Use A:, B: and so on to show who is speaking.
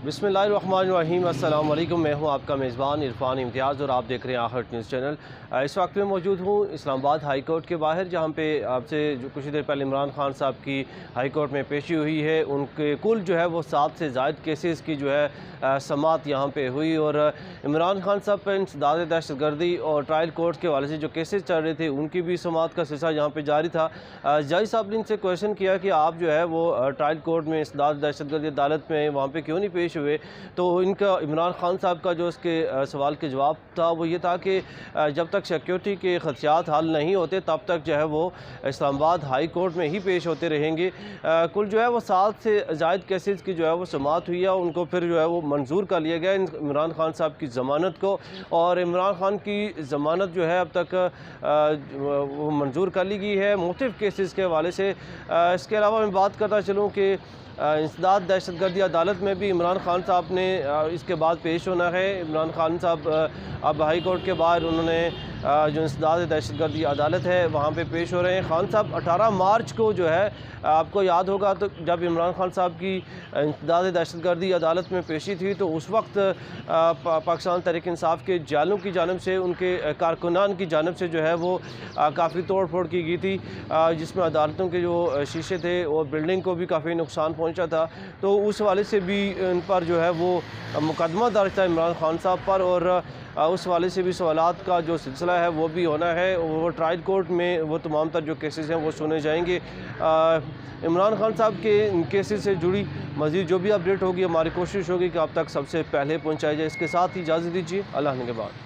A: बिस्मिल्लाहिर्रहमानिर्रहीम। अस्सलाम वालेकुम। मैं हूं आपका मेज़बान इरफान इम्तियाज़ और आप देख रहे हैं आहट न्यूज़ चैनल। इस वक्त मैं मौजूद हूं इस्लामाबाद हाई कोर्ट के बाहर, जहां पे आपसे जो कुछ देर पहले इमरान खान साहब की हाई कोर्ट में पेशी हुई है। उनके कुल जो है वो 7 से ज़ायद केसेस की जो है समाअत यहां पे हुई और इमरान खान साहब पर इंसदाद दहशतगर्दी और ट्रायल कोर्ट के हवाले से जो केसेस चल रहे थे उनकी भी समाअत का सिलसिला यहाँ पे जारी था। जज साहब ने इनसे क्वेश्चन किया कि आप जो है वो ट्रायल कोर्ट में इंसदाद दहशतगर्दी अदालत में वहाँ पे क्यों नहीं पेश हुए। तो इनका इमरान खान साहब का जो उसके सवाल के जवाब था वो ये था कि जब तक सिक्योरिटी के खदशात हल नहीं होते तब तक जो है वो इस्लामाबाद हाई कोर्ट में ही पेश होते रहेंगे। कुल जो है वो 7 से ज़ायद केसेस की जो है वो समाअत हुई है। उनको फिर जो है वो मंजूर कर लिया गया इमरान खान साहब की ज़मानत को, और इमरान खान की ज़मानत जो है अब तक वो मंजूर कर ली गई है मुख्तलिफ़ केसेस के हवाले से। इसके अलावा मैं बात करता चलूँ कि इंसदाद दहशतगर्दी अदालत में भी इमरान खान साहब ने इसके बाद पेश होना है। इमरान खान साहब अब हाई कोर्ट के बाहर उन्होंने जो इंसदाद दहशतगर्दी अदालत है वहाँ पे पेश हो रहे हैं। खान साहब 18 मार्च को जो है, आपको याद होगा तो जब इमरान खान साहब की इंसदाद दहशतगर्दी अदालत में पेशी थी तो उस वक्त पाकिस्तान तहरीक इंसाफ के जालों की जानब से, उनके कारकुनान की जानब से जो है वो काफ़ी तोड़ फोड़ की गई थी, जिसमें अदालतों के जो शीशे थे और बिल्डिंग को भी काफ़ी नुकसान पहुंचा था। तो उस हवाले से भी इन पर जो है वो मुकदमा दर्ज था इमरान खान साहब पर, और उस वाले से भी सवालात का जो सिलसिला है वो भी होना है। वो ट्रायल कोर्ट में वो तमाम तर जो केसेस हैं वो सुने जाएंगे। इमरान खान साहब के केसेस से जुड़ी मज़ीद जो भी अपडेट होगी हमारी कोशिश होगी कि आप तक सबसे पहले पहुँचाई जाए। इसके साथ ही इजाज़त दीजिए, अल्लाह के बाद।